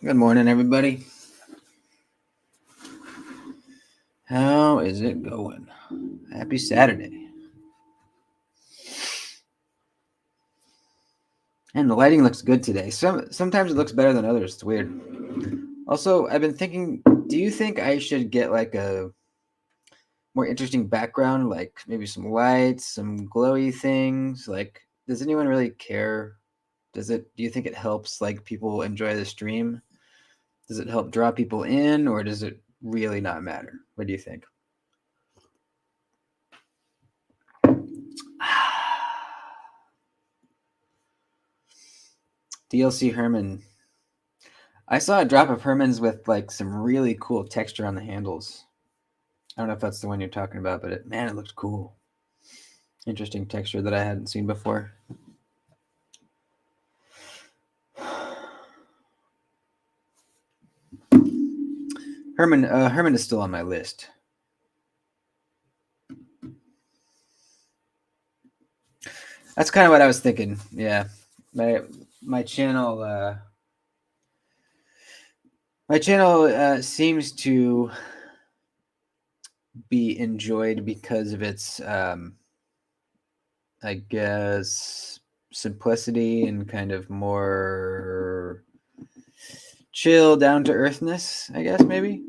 Good morning, everybody. How is it going? Happy Saturday. And the lighting looks good today. Sometimes it looks better than others. It's weird. Also, I've been thinking, do you think I should get like a more interesting background, like maybe some lights, some glowy things? Like, does anyone really care? Do you think it helps like people enjoy the stream? Does it help draw people in, or does it really not matter? What do you think? DLC Herman. I saw a drop of Herman's with like some really cool texture on the handles. I don't know if that's the one you're talking about, but man, it looked cool. Interesting texture that I hadn't seen before. Herman is still on my list. That's kind of what I was thinking. Yeah, my channel seems to be enjoyed because of its I guess simplicity and kind of more chill, down to earthness, I guess, maybe.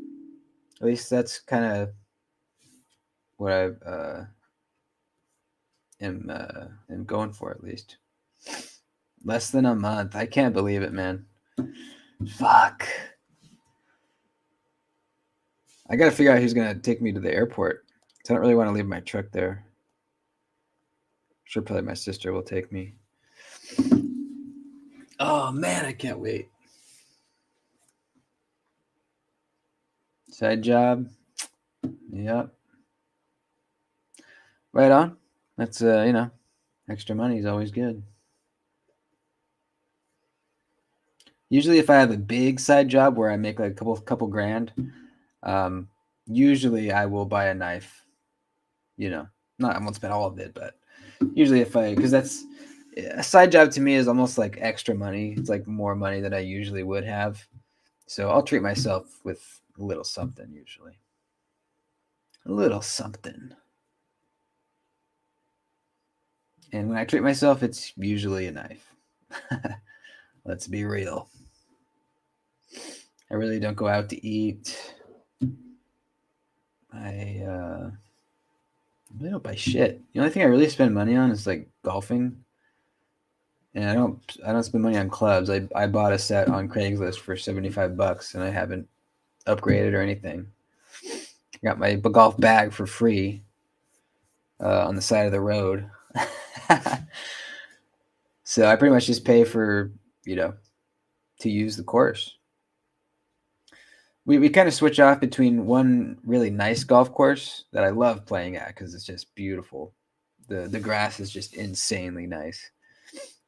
At least that's kind of what I am going for, at least. Less than a month. I can't believe it, man. Fuck. I gotta figure out who's gonna take me to the airport. I don't really want to leave my truck there. Sure, probably my sister will take me. Oh man, I can't wait. Side job. Yep. Right on. That's extra money is always good. Usually, if I have a big side job where I make like a couple grand, usually I will buy a knife. Not I won't spend all of it, but usually because that's a side job to me is almost like extra money. It's like more money than I usually would have. So I'll treat myself with a little something usually. A little something. And when I treat myself, it's usually a knife. Let's be real. I really don't go out to eat. I really don't buy shit. The only thing I really spend money on is like golfing. And I don't spend money on clubs. I bought a set on Craigslist for $75 and I haven't upgraded or anything. I got my golf bag for free on the side of the road. So I pretty much just pay for, to use the course. We kind of switch off between one really nice golf course that I love playing at because it's just beautiful. The grass is just insanely nice.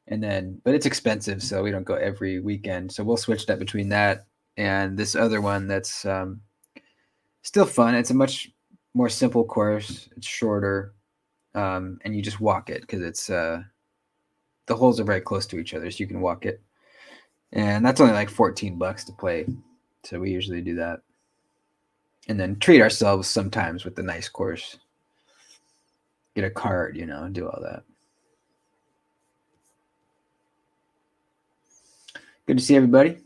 And then, but it's expensive, so we don't go every weekend. So we'll switch that between that and this other one that's still fun. It's a much more simple course. It's shorter, and you just walk it because it's the holes are very close to each other, so you can walk it. And that's only like $14 to play. So we usually do that, and then treat ourselves sometimes with the nice course. Get a card, do all that. Good to see everybody.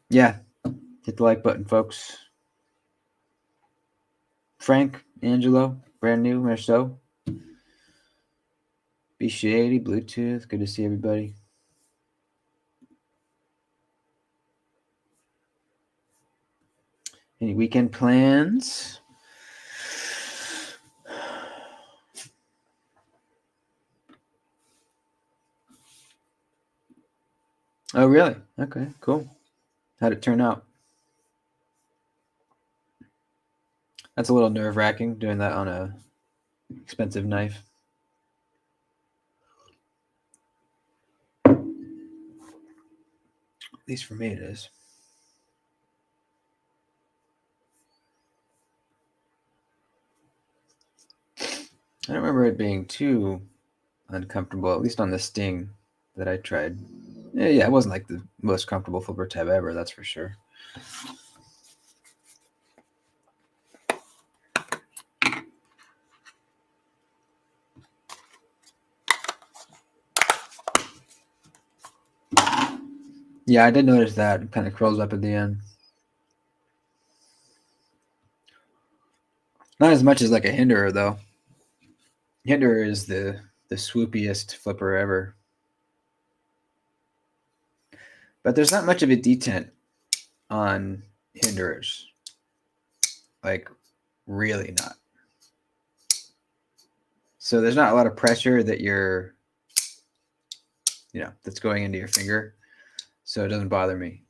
Yeah, hit the like button, folks. Frank, Angelo, brand new, Marceau. Be Shady, Bluetooth. Good to see everybody. Any weekend plans? Oh, really? Okay, cool. How'd it turn out? That's a little nerve-wracking doing that on a expensive knife. At least for me it is. I don't remember it being too uncomfortable, at least on the sting that I tried. Yeah, it wasn't like the most comfortable flipper tab ever, that's for sure. Yeah, I did notice that. It kind of curls up at the end. Not as much as like a Hinderer, though. Hinderer is the swoopiest flipper ever. But there's not much of a detent on Hinderers. Like, really not. So there's not a lot of pressure that you're, that's going into your finger. So it doesn't bother me.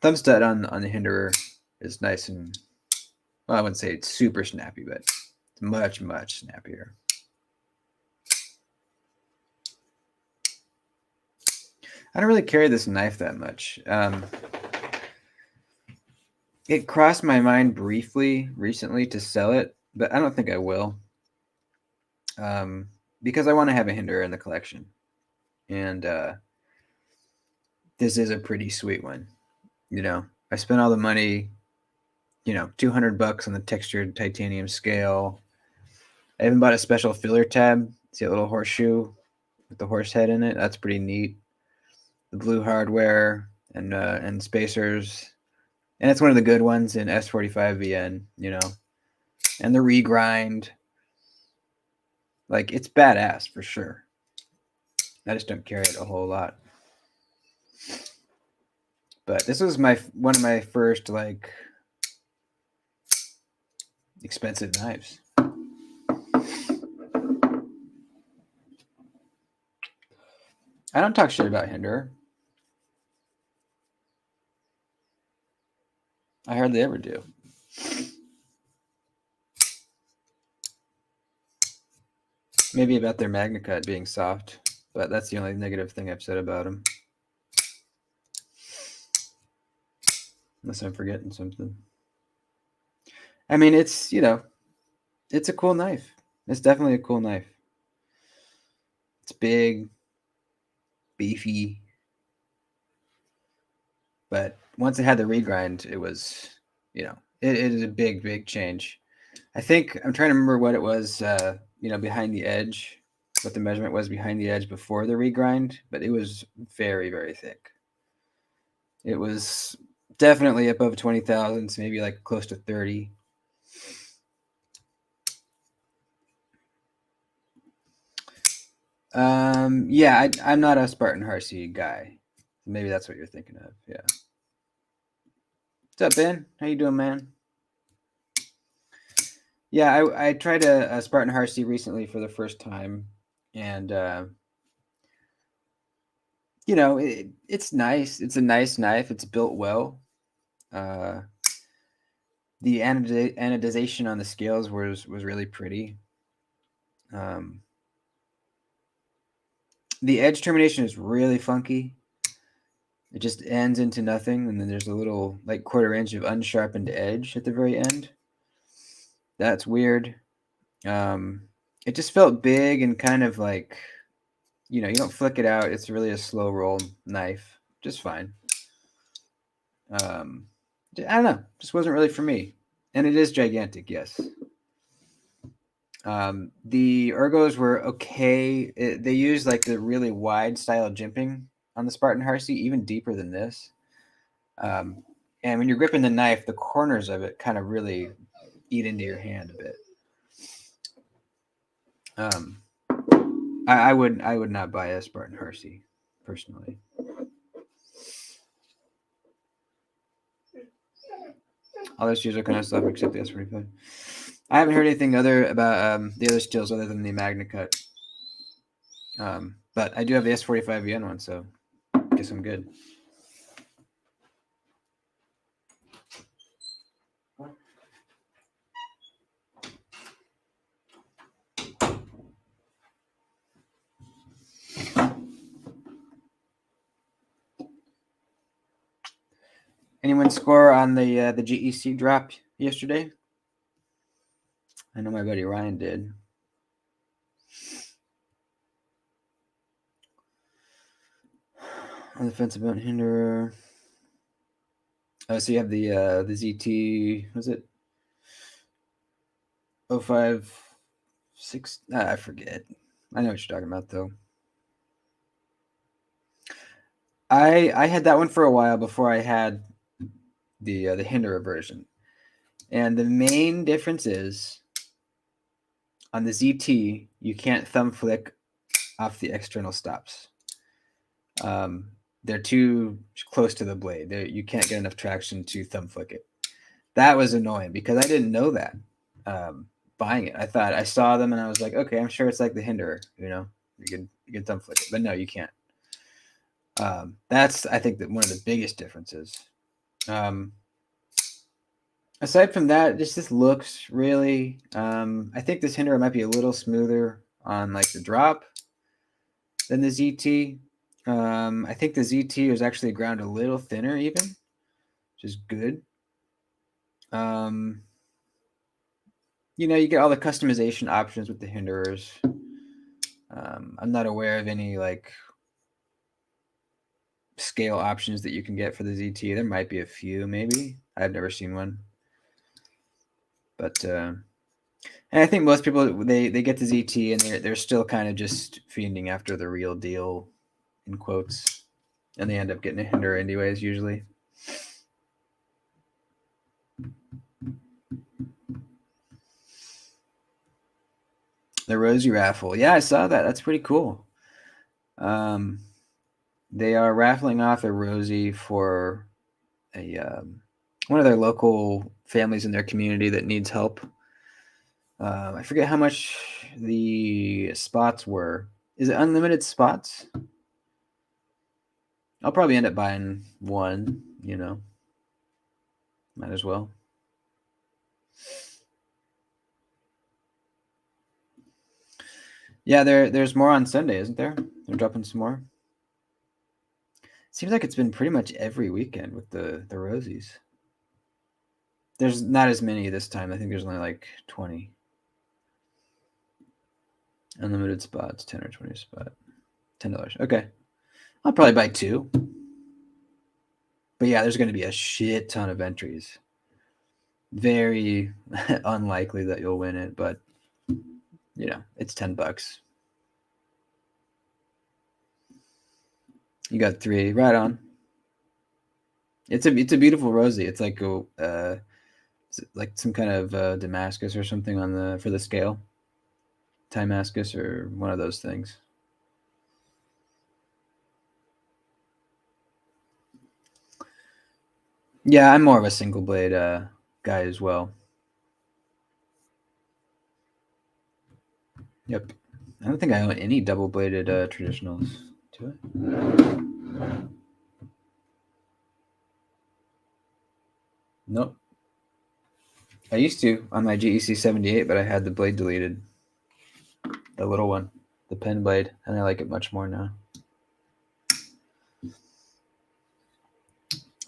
Thumb stud on the Hinderer is nice and, well, I wouldn't say it's super snappy, but it's much, much snappier. I don't really carry this knife that much. It crossed my mind briefly recently to sell it, but I don't think I will. Because I want to have a Hinderer in the collection. And this is a pretty sweet one. I spent all the money, $200 on the textured titanium scale. I even bought a special filler tab. See a little horseshoe with the horse head in it? That's pretty neat. The blue hardware and spacers. And it's one of the good ones in S45VN, And the regrind. Like, it's badass for sure. I just don't carry it a whole lot. But this was one of my first, like, expensive knives. I don't talk shit about Hinderer. I hardly ever do. Maybe about their MagnaCut being soft, but that's the only negative thing I've said about them. Unless I'm forgetting something. I mean, it's, it's a cool knife. It's definitely a cool knife. It's big, beefy. But once it had the regrind, it was, it is a big, big change. I think I'm trying to remember what it was, behind the edge, what the measurement was behind the edge before the regrind, but it was very, very thick. It was definitely above 20 thousandths, maybe like close to 30. Yeah, I'm not a Spartan Harsey guy. Maybe that's what you're thinking of. Yeah. What's up, Ben? How you doing, man? Yeah, I tried a Spartan Harsey recently for the first time, and it's nice. It's a nice knife. It's built well. The anodization on the scales was really pretty. The edge termination is really funky. It just ends into nothing, and then there's a little like 1/4 inch of unsharpened edge at the very end. That's weird. It just felt big and kind of like, you don't flick it out. It's really a slow roll knife. Just fine. I don't know. Just wasn't really for me. And it is gigantic, yes. The ergos were okay. They used like the really wide style jimping on the Spartan Harsey, even deeper than this. And when you're gripping the knife, the corners of it kind of really eat into your hand a bit. I would not buy a Spartan Harsey personally. All those shoes are kind of stuff except the S45. I haven't heard anything other about the other steels other than the MagnaCut. But I do have the S45VN one, so I guess I'm good. Anyone score on the GEC drop yesterday? I know my buddy Ryan did. On the fence about Hinderer. Oh, so you have the ZT, was it 056? I forget. I know what you're talking about though. I had that one for a while before I had the Hinderer version. And the main difference is on the ZT, you can't thumb flick off the external stops. They're too close to the blade. You can't get enough traction to thumb flick it. That was annoying because I didn't know that buying it. I thought I saw them and I was like, okay, I'm sure it's like the Hinderer, you know, you can thumb flick it, but no, you can't. That's, I think, that one of the biggest differences. Aside from that, this looks really. I think this Hinderer might be a little smoother on like the drop than the ZT. I think the ZT was actually ground a little thinner even, which is good. You know, you get all the customization options with the Hinderers. I'm not aware of any like scale options that you can get for the ZT. There might be a few, maybe. I've never seen one. But and I think most people they get the ZT and they're still kind of just fiending after the real deal, in quotes, and they end up getting a Hinderer anyways usually. The Rosie raffle, yeah, I saw that. That's pretty cool. They are raffling off a Rosie for a one of their local families in their community that needs help. I forget how much the spots were. Is it unlimited spots? I'll probably end up buying one, you know. Might as well. Yeah, there's more on Sunday, isn't there? They're dropping some more. Seems like it's been pretty much every weekend with the Rosies. There's not as many this time. I think there's only like 20. Unlimited spots, 10 or 20 spot. $10. Okay. I'll probably buy two. But yeah, there's going to be a shit ton of entries. Very unlikely that you'll win it, but you know, it's $10. You got three, right on. It's a beautiful Rosie. It's like like some kind of Damascus or something on the for the scale. Timascus or one of those things. Yeah, I'm more of a single blade guy as well. Yep. I don't think I own any double bladed traditionals. Do I? Nope. I used to on my GEC 78, but I had the blade deleted. The little one, the pen blade, and I like it much more now.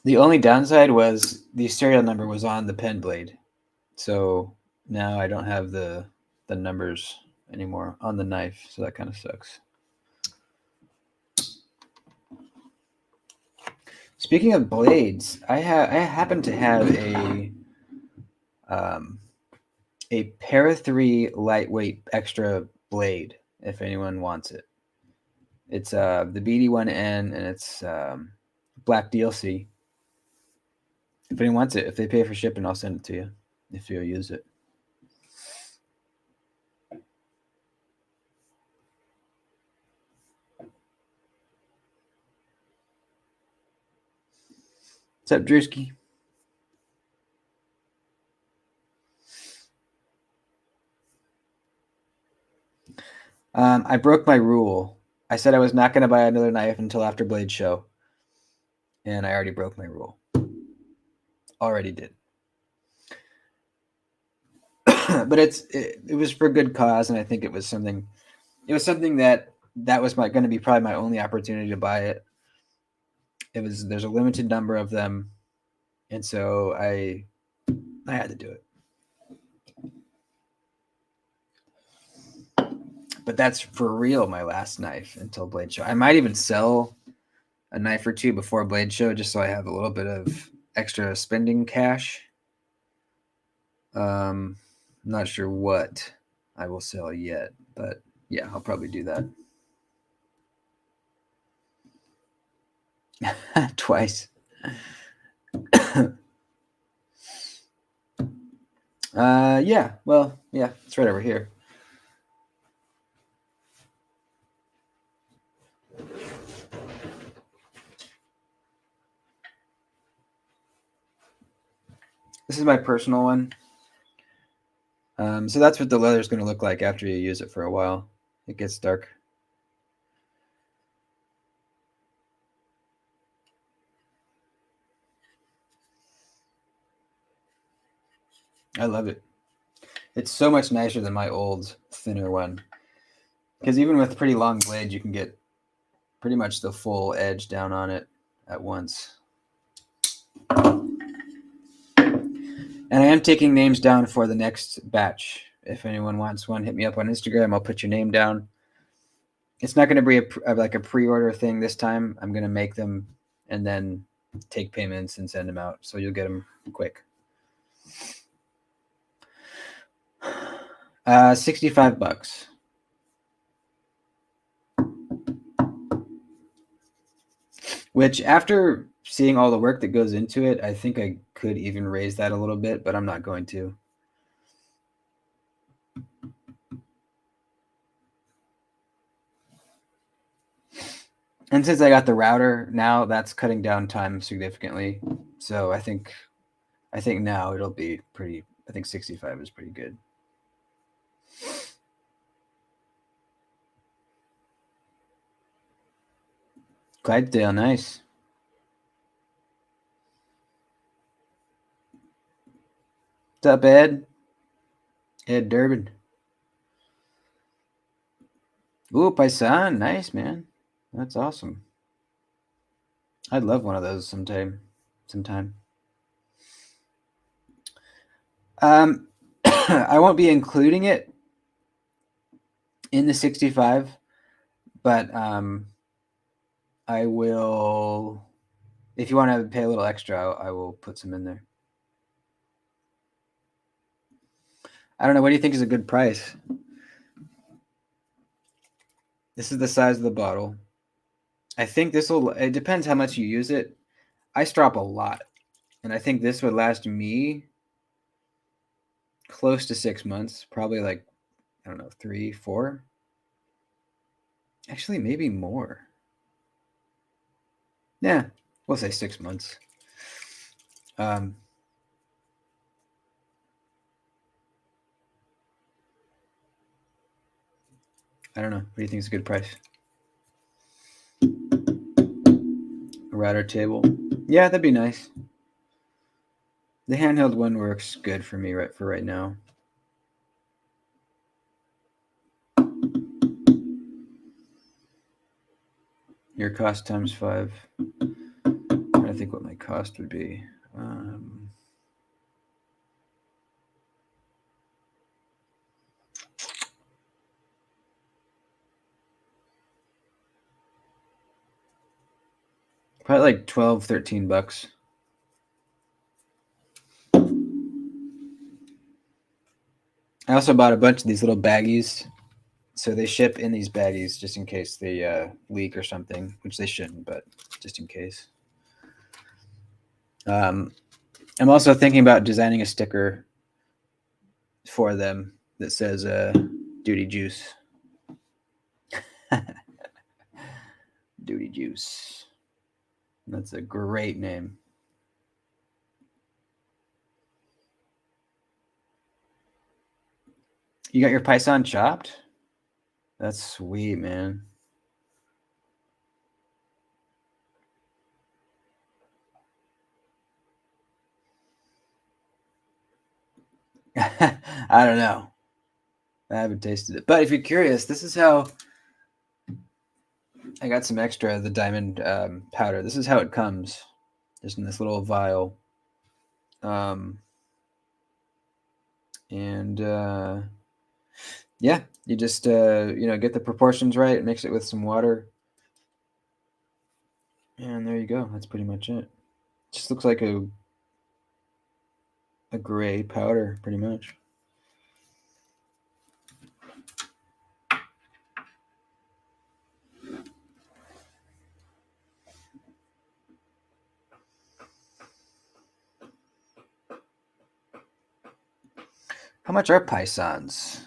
The only downside was the serial number was on the pen blade. So now I don't have the numbers anymore on the knife, so that kind of sucks. Speaking of blades, I happen to have a Para 3 lightweight extra blade if anyone wants it. It's the BD1N and it's black DLC. If anyone wants it, if they pay for shipping, I'll send it to you if you'll use it. What's up, Drewski? I broke my rule. I said I was not going to buy another knife until after Blade Show. And I already broke my rule. Already did. But it was for good cause, and I think it was something that was going to be probably my only opportunity to buy it. There's a limited number of them, and so I had to do it. But that's for real my last knife until Blade Show. I might even sell a knife or two before Blade Show, just so I have a little bit of extra spending cash. I'm not sure what I will sell yet, but yeah, I'll probably do that. Twice. Yeah, well, yeah, it's right over here. This is my personal one. So that's what the leather is going to look like after you use it for a while. It gets dark. I love it. It's so much nicer than my old thinner one. Because even with pretty long blades, you can get pretty much the full edge down on it at once. And I am taking names down for the next batch. If anyone wants one, hit me up on Instagram. I'll put your name down. It's not going to be like a pre-order thing this time. I'm going to make them and then take payments and send them out. So you'll get them quick. 65 bucks. Which, after seeing all the work that goes into it, I think I could even raise that a little bit, but I'm not going to. And since I got the router now, that's cutting down time significantly. So I think now it'll be pretty. I think 65 is pretty good. Clydesdale, nice. What's up, Ed? Ed Durbin. Ooh, Paisan, nice, man. That's awesome. I'd love one of those sometime. I won't be including it in the 65, but I will. If you want to pay a little extra, I will put some in there. I don't know. What do you think is a good price? This is the size of the bottle. I think this will. It depends how much you use it. I strop a lot, and I think this would last me close to 6 months. Probably like, I don't know, 3, 4. Actually, maybe more. Yeah, we'll say 6 months. I don't know. What do you think is a good price? A router table. Yeah, that'd be nice. The handheld one works good for me right now. Your cost times 5. I think what my cost would be. Probably like 12, 13 bucks. I also bought a bunch of these little baggies. So they ship in these baggies just in case they leak or something, which they shouldn't, but just in case. I'm also thinking about designing a sticker for them that says Doody Juice. Doody Juice. That's a great name. You got your Python chopped? That's sweet, man. I don't know. I haven't tasted it. But if you're curious, this is how I got some extra of the diamond powder. This is how it comes, just in this little vial. And yeah, you just get the proportions right, mix it with some water, And there you go. That's pretty much it. Just looks like a gray powder, pretty much. How much are Pythons?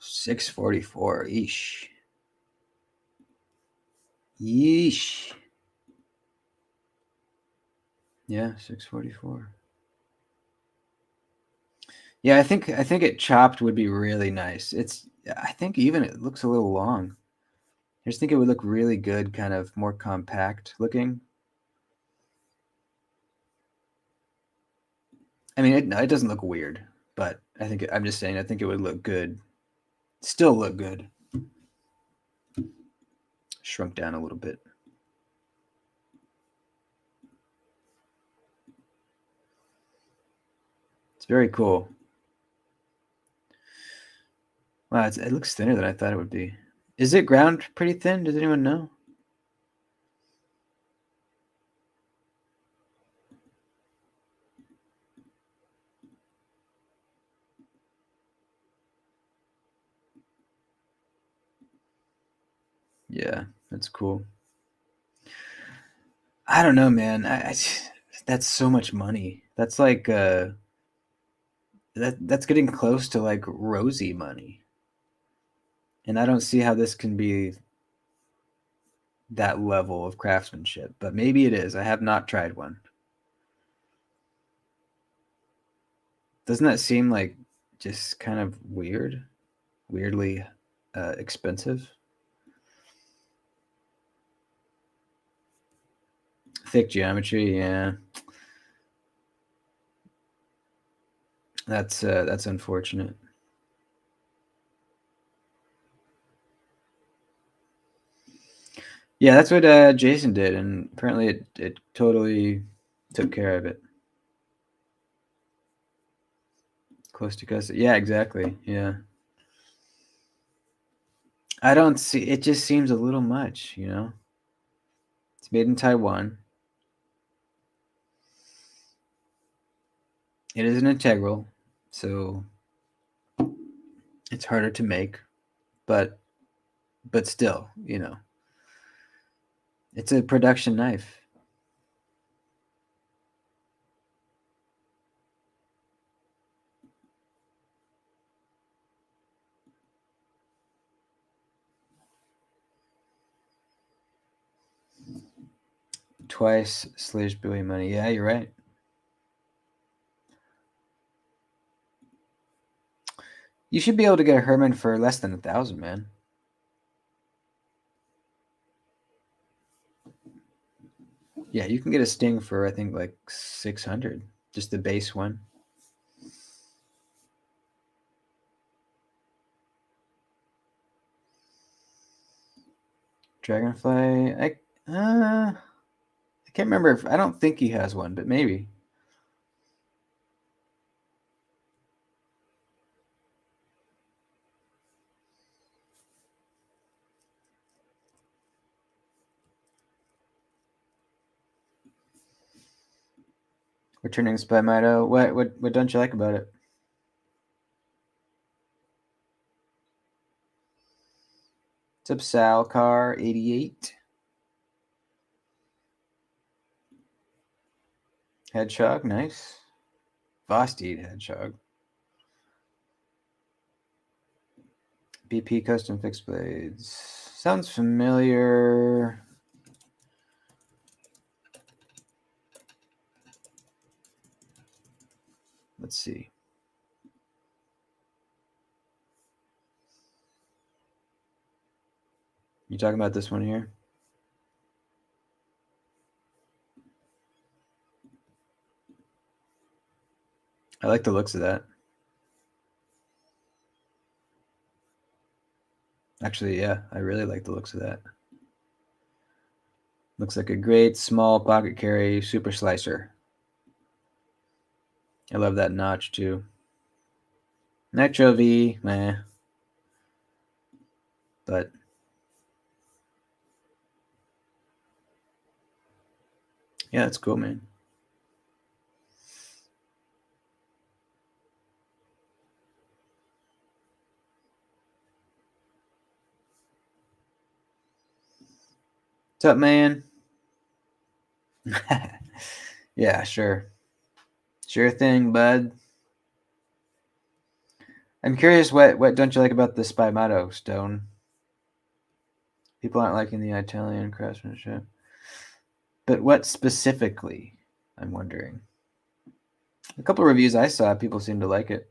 $644. Eesh. Yeesh. Yeah, $644. Yeah, I think it chopped would be really nice. I think even it looks a little long. I just think it would look really good, kind of more compact looking. I mean, it doesn't look weird, but I'm just saying I think it would look good. Still look good. Shrunk down a little bit. It's very cool. Wow, it looks thinner than I thought it would be. Is it ground pretty thin? Does anyone know? Yeah, that's cool. I don't know, man. That's so much money. That's like that's getting close to like Rosie money. And I don't see how this can be that level of craftsmanship, but maybe it is. I have not tried one. Doesn't that seem like just kind of weird? Weirdly expensive? Thick geometry, yeah. That's unfortunate. Yeah, that's what Jason did, and apparently it totally took care of it. Close to custody. Yeah, exactly. Yeah. I don't see it. Just seems a little much, you know. It's made in Taiwan. It is an integral, so it's harder to make, but still, you know, it's a production knife. Twice slash Bowie money. Yeah, you're right. You should be able to get a Herman for less than 1,000, man. Yeah, you can get a Sting for I think like 600, just the base one. Dragonfly, I can't remember if I don't think he has one, but maybe. Returning Spyderco. What don't you like about it? What's up, Sal Car 88? Hedgehog, nice. Vosteed Hedgehog. BP Custom Fixed Blades. Sounds familiar. Let's see. You talking about this one here? I like the looks of that. Actually, yeah, I really like the looks of that. Looks like a great small pocket carry super slicer. I love that notch too. Nitro V, meh. But yeah, that's cool, man. What's up, man? Yeah, sure. Sure thing, bud. I'm curious, what don't you like about the Spyderco stone? People aren't liking the Italian craftsmanship. But what specifically? I'm wondering. A couple of reviews I saw, people seem to like it.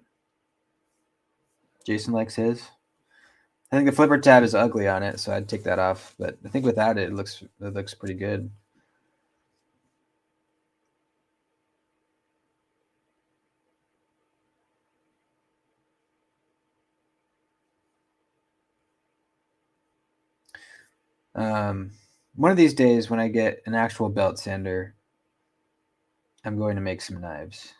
Jason likes his. I think the flipper tab is ugly on it, so I'd take that off. But I think without it, it looks pretty good. One of these days, when I get an actual belt sander, I'm going to make some knives.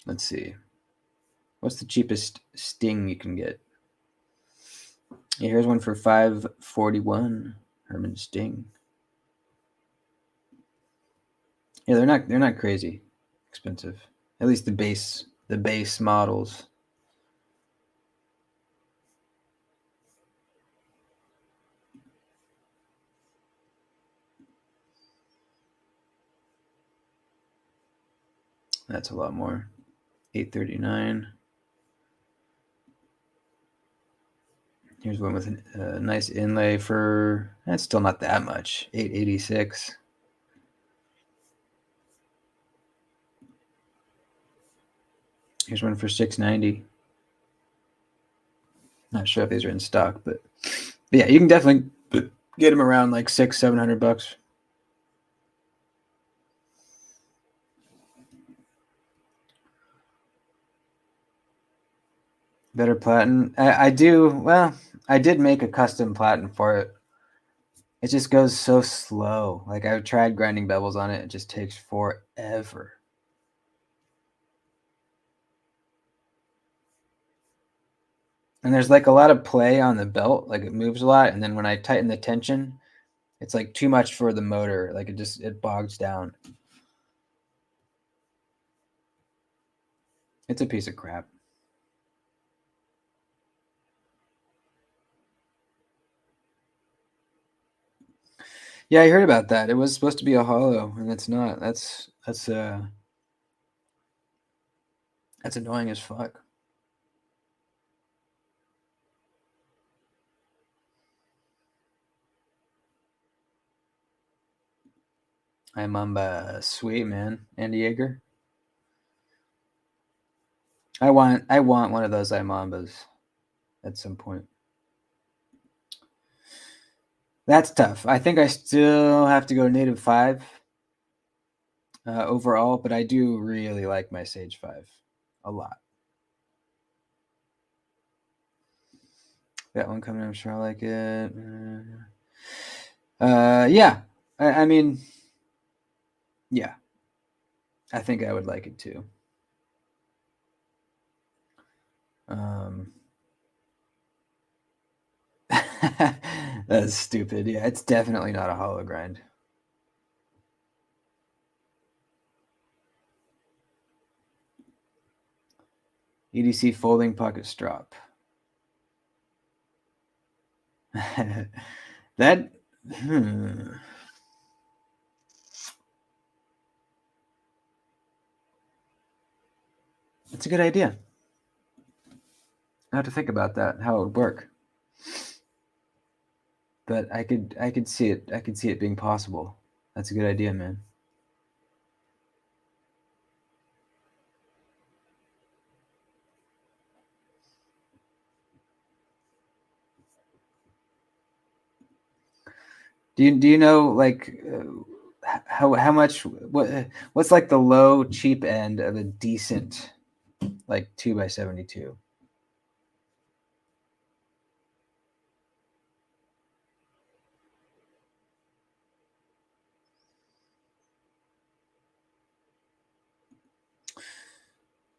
Let's see. What's the cheapest sting you can get? Yeah, here's one for $541. Herman Sting. Yeah, they're not crazy expensive. At least the base models. That's a lot more. $839. Here's one with a nice inlay for that's still not that much. $886. Here's one for $690. Not sure if these are in stock, but yeah, you can definitely get them around like $600-700. Better platen. I do. Well, I did make a custom platen for it. It just goes so slow. Like I've tried grinding bevels on it. It just takes forever. And there's like a lot of play on the belt. Like it moves a lot. And then when I tighten the tension, it's like too much for the motor. Like it bogs down. It's a piece of crap. Yeah, I heard about that. It was supposed to be a hollow, and it's not. That's annoying as fuck. I'm sweet man, Andy Yeager. I want one of those Imambas at some point. That's tough. I think I still have to go native 5 overall, but I do really like my Sage 5 a lot. That one coming, I'm sure I like it. Yeah. I mean, yeah. I think I would like it too. That's stupid. Yeah, it's definitely not a hollow grind. EDC folding pocket strop. That That's a good idea. I have to think about that, how it would work. But I could see it being possible. That's a good idea, man. Do you know like how much what's like the low cheap end of a decent like 2x72?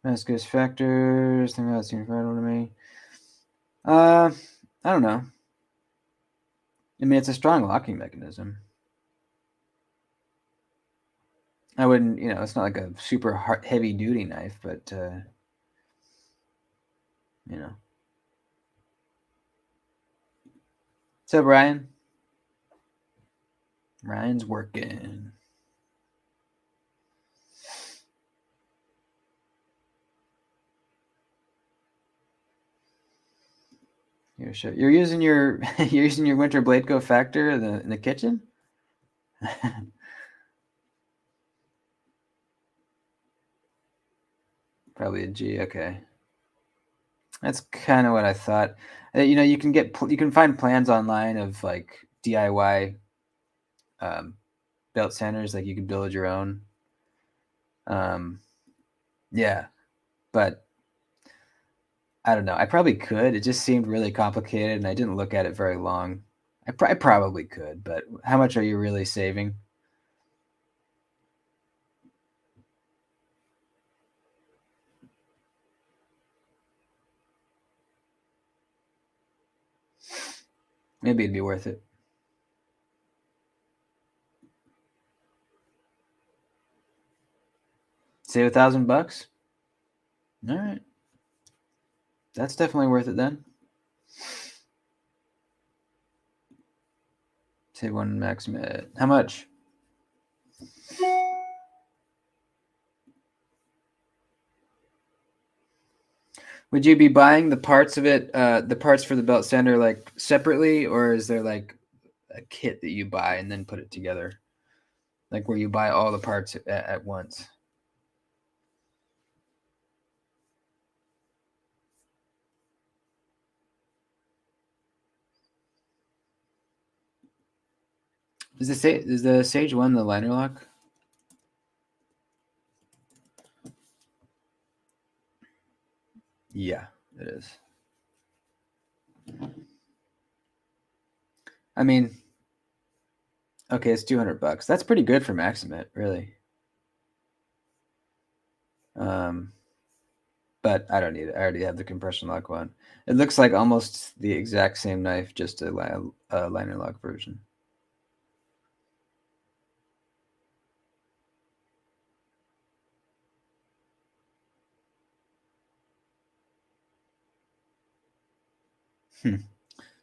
Damascus factors. Think that seems incredible to me. I don't know. I mean, it's a strong locking mechanism. I wouldn't, it's not like a super heavy duty knife, but you know. What's up, Ryan? Ryan's working. You're using your you're using your Winter Bladeco factor in the kitchen. Probably a G. Okay, that's kind of what I thought. You can find plans online of like DIY belt sanders. Like you can build your own. Yeah, but I don't know. I probably could. It just seemed really complicated, and I didn't look at it very long. I probably could, but how much are you really saving? Maybe it'd be worth it. Save $1,000. All right, that's definitely worth it then. Save one max med. How much? Would you be buying the parts of it, the parts for the belt sander, like separately, or is there like a kit that you buy and then put it together, like where you buy all the parts at once? Is the Sage One the liner lock? Yeah, it is. I mean, okay, it's $200. That's pretty good for Maximate, really. But I don't need it. I already have the compression lock one. It looks like almost the exact same knife, just a liner lock version.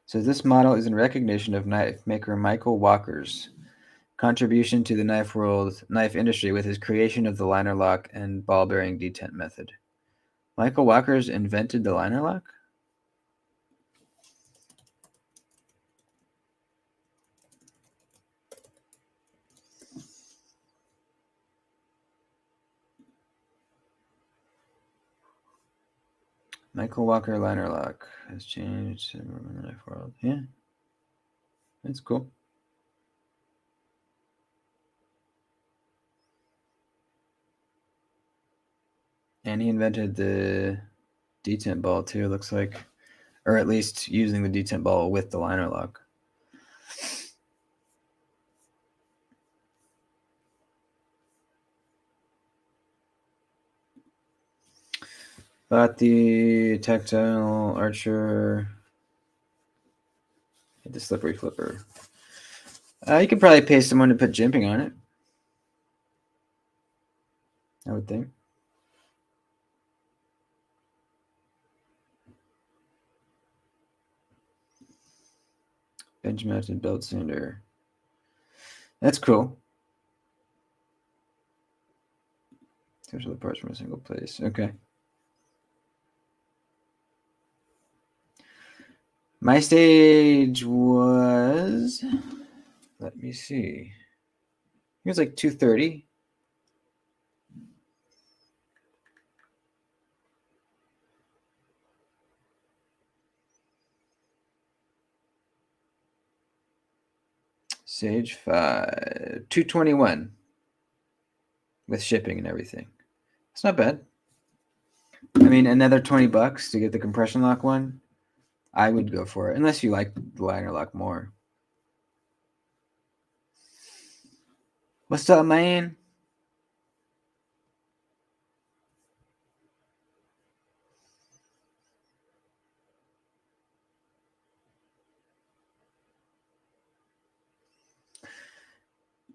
So this model is in recognition of knife maker Michael Walker's contribution to the knife industry with his creation of the liner lock and ball bearing detent method. Michael Walker's invented the liner lock? Michael Walker liner lock has changed the knife world. Yeah, that's cool. And he invented the detent ball too, looks like. Or at least using the detent ball with the liner lock. Bought the tactile archer. The slippery flipper. You could probably pay someone to put jimping on it. I would think. Bench mounted belt sander. That's cool. Special parts from a single place. Okay. My stage was. Let me see. It was like 230. Sage 5, 221 with shipping and everything. It's not bad. I mean, another $20 to get the compression lock one. I would go for it, unless you like the liner lock more. What's up, man?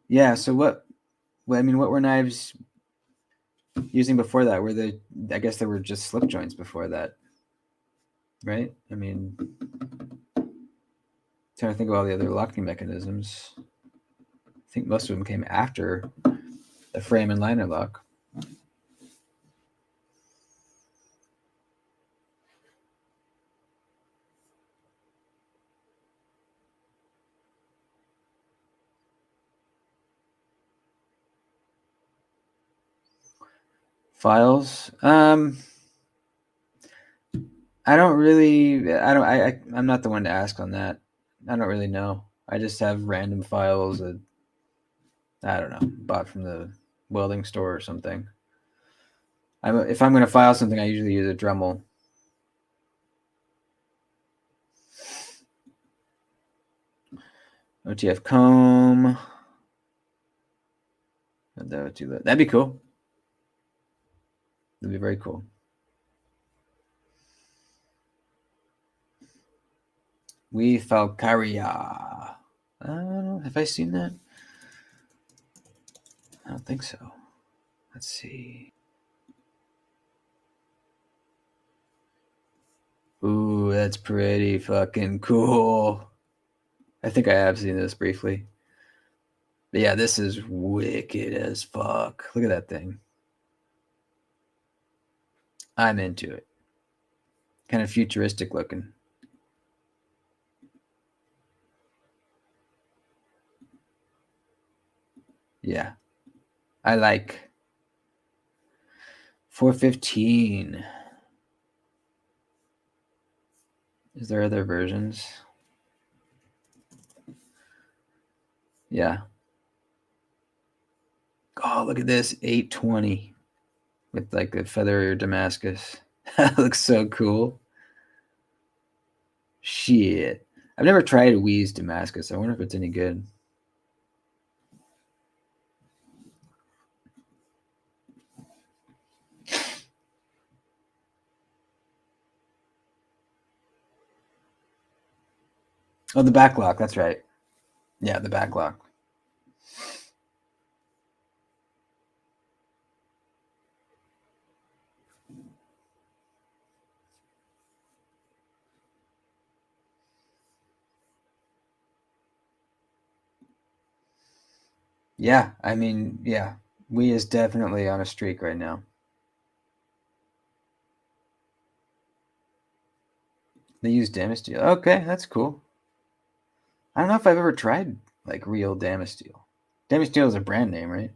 Yeah, so what I mean, what were knives using before that? I guess there were just slip joints before that, right? I mean, trying to think of all the other locking mechanisms. I think most of them came after the frame and liner lock. Files. I'm not the one to ask on that. I don't really know. I just have random files that I don't know, bought from the welding store or something. If I'm going to file something, I usually use a Dremel. OTF comb. That'd be cool. That'd be very cool. We Falcaria. Have I seen that? I don't think so. Let's see. Ooh, that's pretty fucking cool. I think I have seen this briefly. But yeah, this is wicked as fuck. Look at that thing. I'm into it. Kind of futuristic looking. Yeah. I like 415. Is there other versions? Yeah. Oh, look at this 820 with like the feather Damascus. That looks so cool. Shit. I've never tried a Wheeze Damascus. I wonder if it's any good. Oh, the back lock. That's right. Yeah, the back lock. Yeah, I mean, yeah. We is definitely on a streak right now. They use Damasteel. Okay, that's cool. I don't know if I've ever tried like real Damasteel. Damasteel is a brand name, right?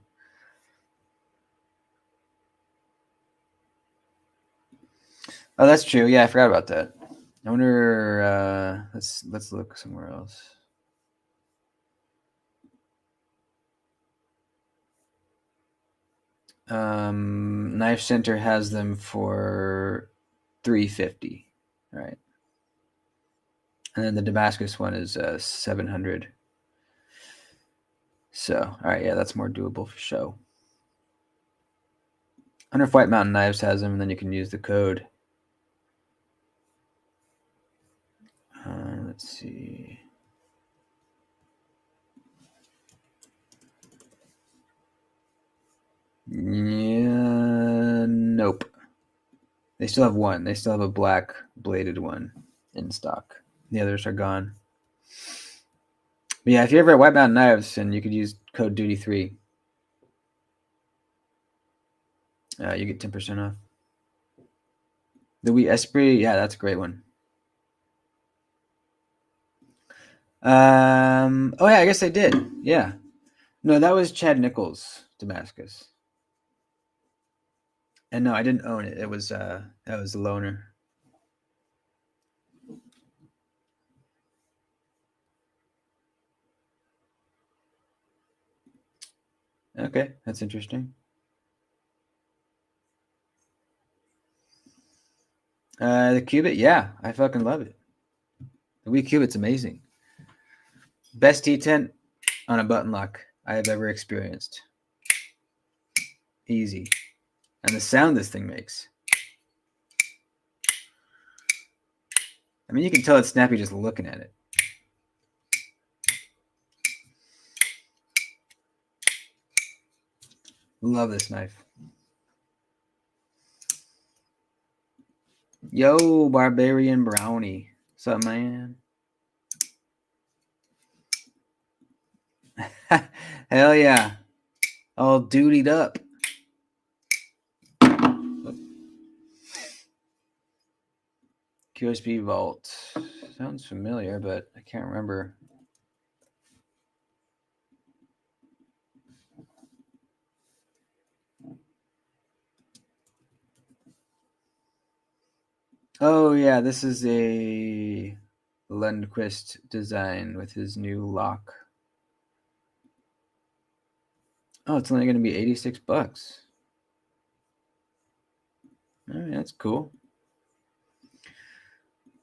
Oh, that's true. Yeah, I forgot about that. I wonder. Let's look somewhere else. Knife Center has them for $350. All right, and then the Damascus one is $700. So, all right, yeah, that's more doable for show. I wonder if White Mountain Knives has them, and then you can use the code. Let's see. Yeah, nope. They still have one. They still have a black bladed one in stock. The others are gone. But yeah, if you're ever at White Mountain Knives, and you could use code DOODY3, you get 10% off. The Wheat Esprit, yeah, that's a great one. Oh yeah, I guess I did. Yeah. No, that was Chad Nichols' Damascus. And no, I didn't own it. It was that was the loaner. Okay, that's interesting. The Cubit, yeah, I fucking love it. The Wii Cubit's amazing. Best detent on a button lock I have ever experienced. Easy. And the sound this thing makes. I mean, you can tell it's snappy just looking at it. Love this knife. Yo, Barbarian Brownie. What's up, man? Hell yeah. All doodied up. QSB Vault. Sounds familiar, but I can't remember. Oh, yeah, this is a Lundquist design with his new lock. Oh, it's only going to be $86. All right, that's cool.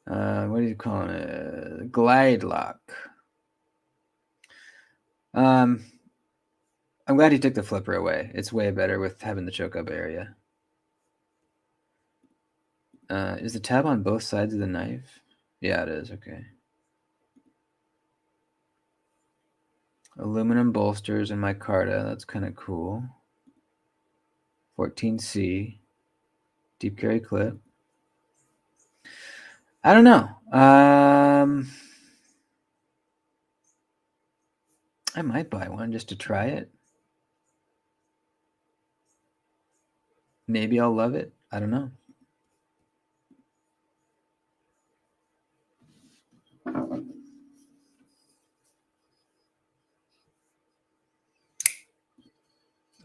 What do you call it? Glide lock. I'm glad he took the flipper away. It's way better with having the choke up area. Is the tab on both sides of the knife? Yeah, it is. Okay. Aluminum bolsters in micarta. That's kind of cool. 14C. Deep carry clip. I don't know. I might buy one just to try it. Maybe I'll love it. I don't know.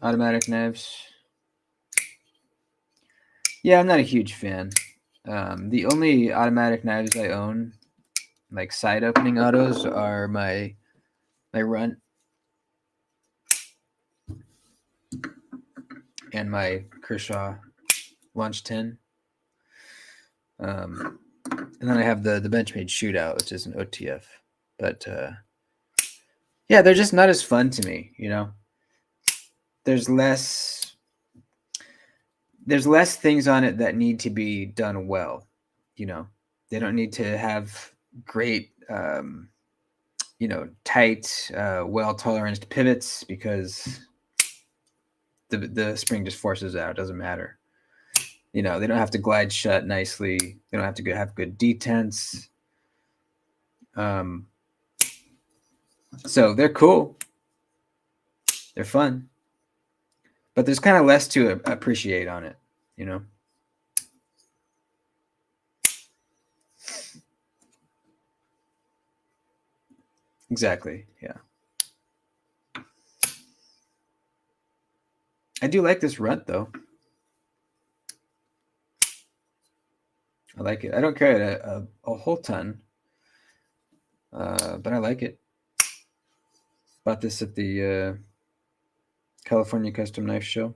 Automatic knives. Yeah, I'm not a huge fan. The only automatic knives I own, like side opening autos, are my Runt and my Kershaw Launch 10. And then I have the Benchmade Shootout, which is an OTF. But yeah, they're just not as fun to me, you know. There's less things on it that need to be done well, you know. They don't need to have great tight, well toleranced pivots because the spring just forces it out. It doesn't matter. You know, they don't have to glide shut nicely. They don't have to have good detents. So they're cool. They're fun. But there's kind of less to appreciate on it, you know? Exactly, yeah. I do like this Runt, though. I like it. I don't carry it a whole ton, but I like it. Bought this at the California Custom Knife Show.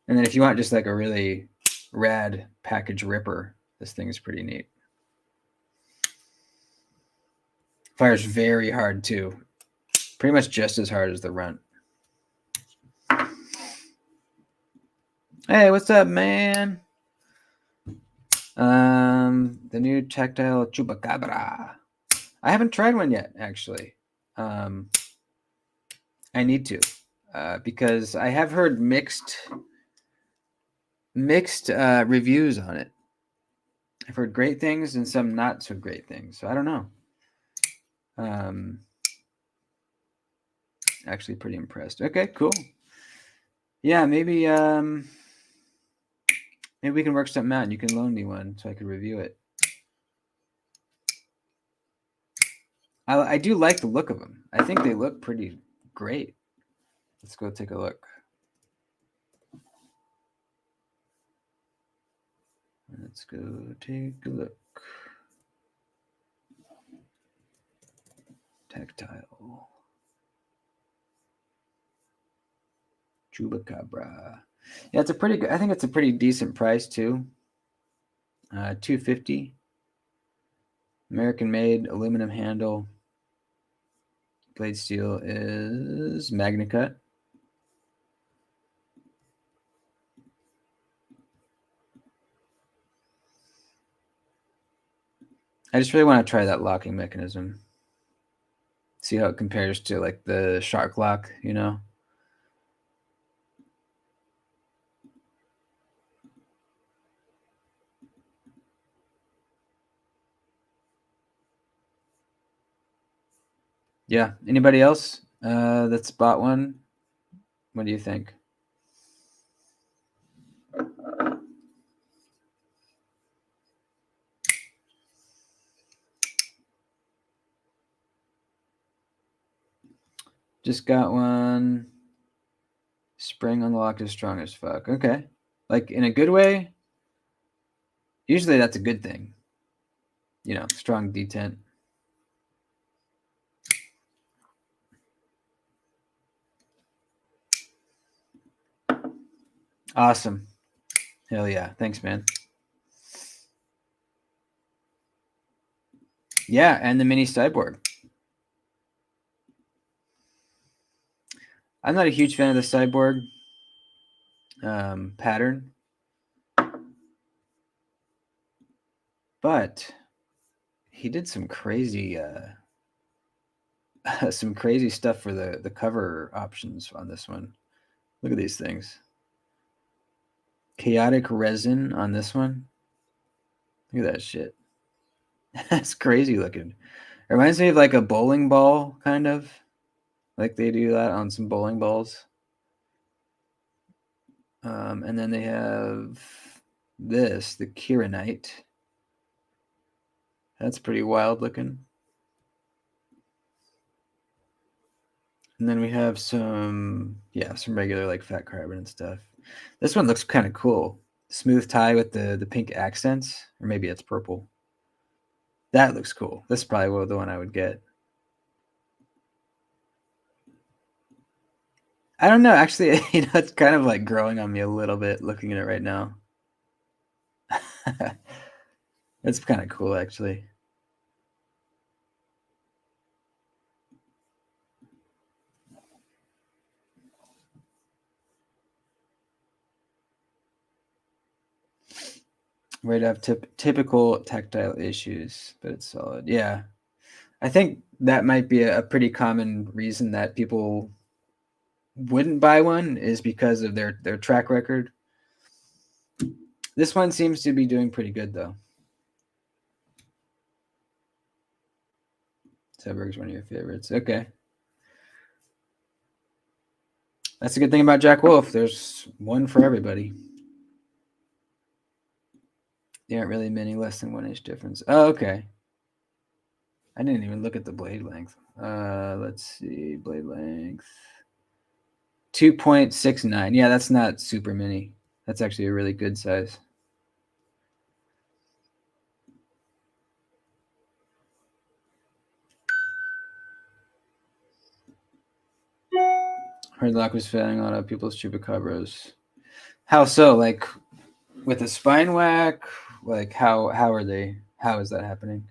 And then if you want just like a really rad package ripper, this thing is pretty neat. Fires very hard, too. Pretty much just as hard as the Runt. Hey, what's up, man? The new tactile Chupacabra. I haven't tried one yet, actually. I need to, because I have heard mixed reviews on it. I've heard great things and some not so great things. So I don't know. Actually pretty impressed. Okay, cool. Yeah, maybe we can work something out and you can loan me one so I could review it. I do like the look of them. I think they look pretty great. Let's go take a look. Let's go take a look. Tactile. Chupacabra. Yeah, it's a pretty good. I think it's a pretty decent price too. $250. American made, aluminum handle. Blade steel is MagnaCut. I just really want to try that locking mechanism. See how it compares to like the shark lock, you know? Yeah. Anybody else that's bought one? What do you think? Just got one. Spring on the lock is strong as fuck. Okay. Like in a good way? Usually that's a good thing. You know, strong detent. Awesome. Hell yeah. Thanks, man. Yeah, and the mini cyborg. I'm not a huge fan of the cyborg pattern, but he did some crazy some crazy stuff for the cover options on this one. Look at these things. Chaotic resin on this one. Look at that shit. That's crazy looking. It reminds me of like a bowling ball, kind of. Like they do that on some bowling balls. And then they have this, the Kiranite. That's pretty wild looking. And then we have some regular like fat carbon and stuff. This one looks kind of cool. Smooth tie with the pink accents, or maybe it's purple. That looks cool. This is probably the one I would get. I don't know. Actually, it's kind of like growing on me a little bit looking at it right now. It's kind of cool, actually. Right have typical tactile issues, but it's solid. Yeah. I think that might be a pretty common reason that people wouldn't buy one is because of their track record. This one seems to be doing pretty good, though. Cyborg's one of your favorites. Okay. That's a good thing about Jack Wolf. There's one for everybody. There aren't really many less than 1 inch difference. Oh, okay. I didn't even look at the blade length. Let's see. Blade length. 2.69. Yeah, that's not super mini. That's actually a really good size. Heard lock was failing a lot of people's chupacabras. How so? Like with a spine whack? Like how are they? How is that happening?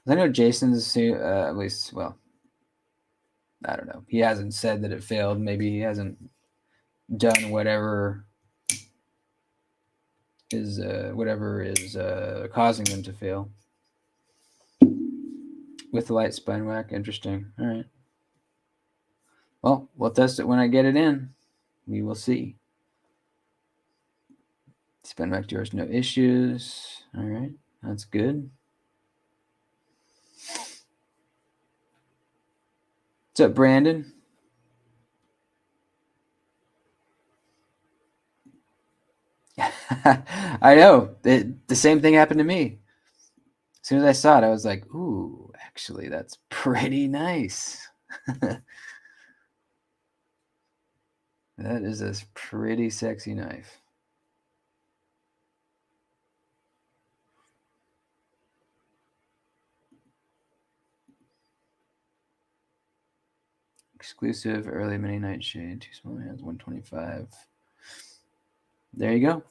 I know Jason's at least. Well, I don't know. He hasn't said that it failed. Maybe he hasn't done whatever is causing them to fail. With the light spine whack, interesting. All right. Well, we'll test it when I get it in. We will see. Spin back doors, no issues. All right, that's good. What's up, Brandon? I know. The same thing happened to me. As soon as I saw it, I was like, ooh, actually, that's pretty nice. That is a pretty sexy knife. Exclusive early mini nightshade. 2 small hands, 125. There you go.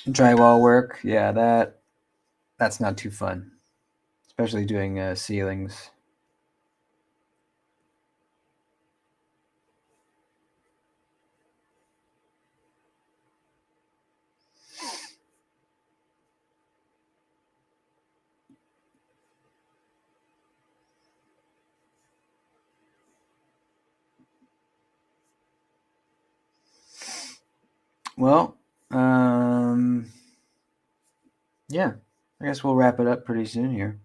Drywall work, yeah, that's not too fun, especially doing ceilings. Well, yeah, I guess we'll wrap it up pretty soon here.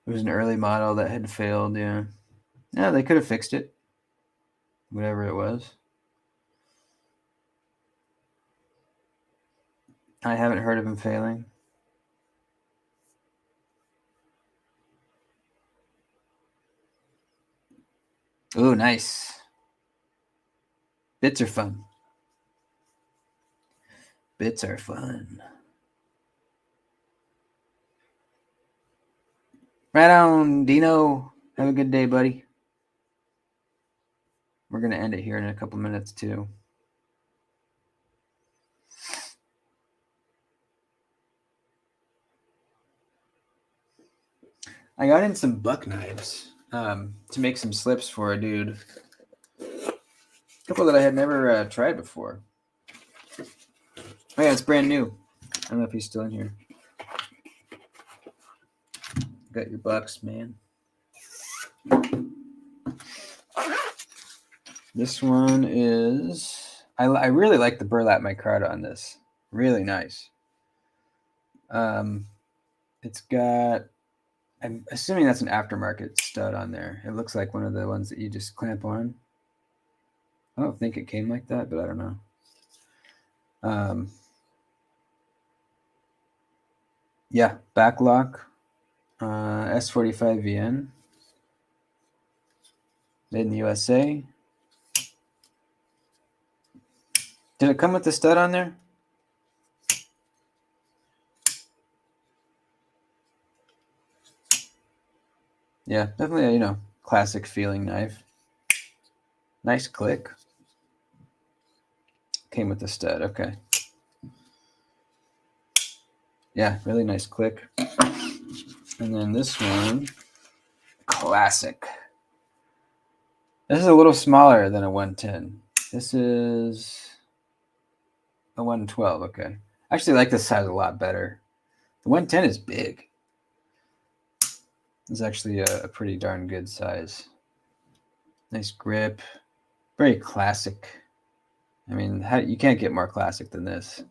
It was an early model that had failed, yeah. Yeah, they could have fixed it. Whatever it was. I haven't heard of him failing. Oh, nice. Bits are fun. Bits are fun. Right on, Dino. Have a good day, buddy. We're going to end it here in a couple minutes, too. I got in some buck knives to make some slips for a dude. A couple that I had never tried before. Oh, yeah, it's brand new. I don't know if he's still in here. Got your bucks, man. This one is... I really like the burlap micarta on this. Really nice. It's got... I'm assuming that's an aftermarket stud on there. It looks like one of the ones that you just clamp on. I don't think it came like that, but I don't know. Yeah, back lock. S45VN. Made in the USA. Did it come with the stud on there? Yeah, definitely a, classic feeling knife. Nice click. Came with the stud, okay. Yeah, really nice click. And then this one, classic. This is a little smaller than a 110. This is a 112, okay. I actually like this size a lot better. The 110 is big. It's actually a pretty darn good size. Nice grip. Very classic. I mean, you can't get more classic than this.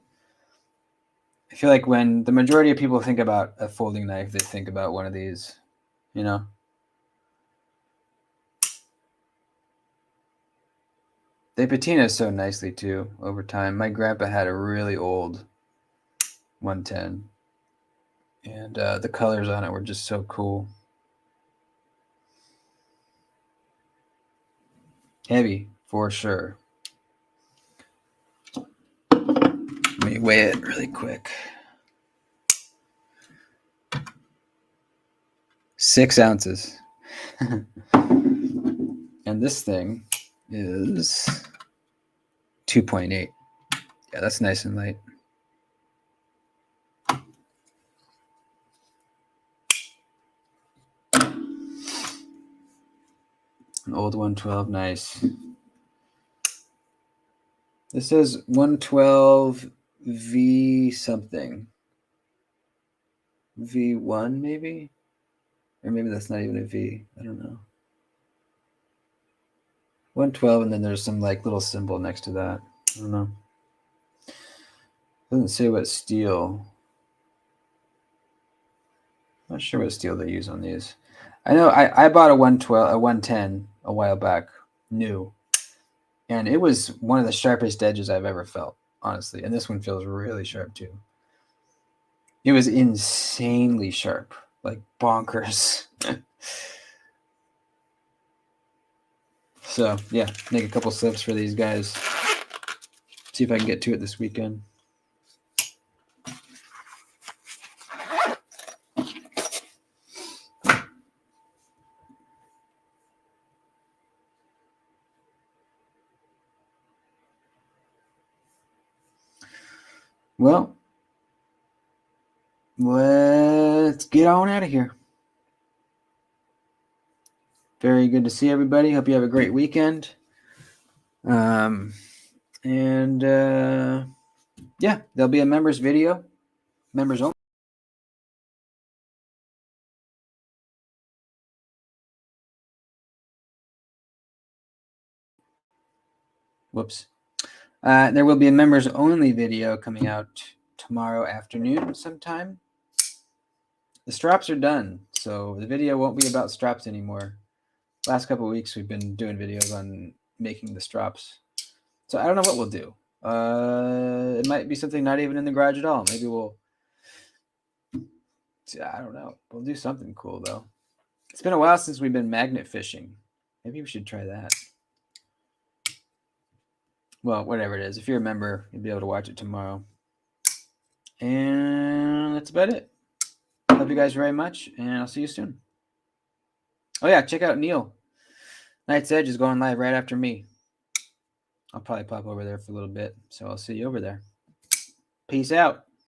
I feel like when the majority of people think about a folding knife, they think about one of these, They patina so nicely too over time. My grandpa had a really old 110, and the colors on it were just so cool. Heavy, for sure. Let me weigh it really quick. 6 ounces. And this thing is 2.8. Yeah, that's nice and light. An old 112, nice. This is 112 V something. V1 maybe? Or maybe that's not even a V. I don't know. 112, and then there's some like little symbol next to that. I don't know. Doesn't say what steel. Not sure what steel they use on these. I know I bought a 112, a 110 a while back, new. And it was one of the sharpest edges I've ever felt, honestly. And this one feels really sharp too. It was insanely sharp, like bonkers. So yeah, make a couple slips for these guys. See if I can get to it this weekend. Well, let's get on out of here. Very good to see everybody. Hope you have a great weekend. And yeah, there'll be a members video, members only. Whoops. There will be a members only video coming out tomorrow afternoon sometime. The straps are done, so the video won't be about straps anymore. Last couple of weeks we've been doing videos on making the straps. So I don't know what we'll do. It might be something not even in the garage at all. Maybe we'll, I don't know. We'll do something cool though. It's been a while since we've been magnet fishing. Maybe we should try that. Well, whatever it is. If you're a member, you'll be able to watch it tomorrow. And that's about it. Love you guys very much, and I'll see you soon. Oh yeah, check out Neil. Night's Edge is going live right after me. I'll probably pop over there for a little bit, so I'll see you over there. Peace out.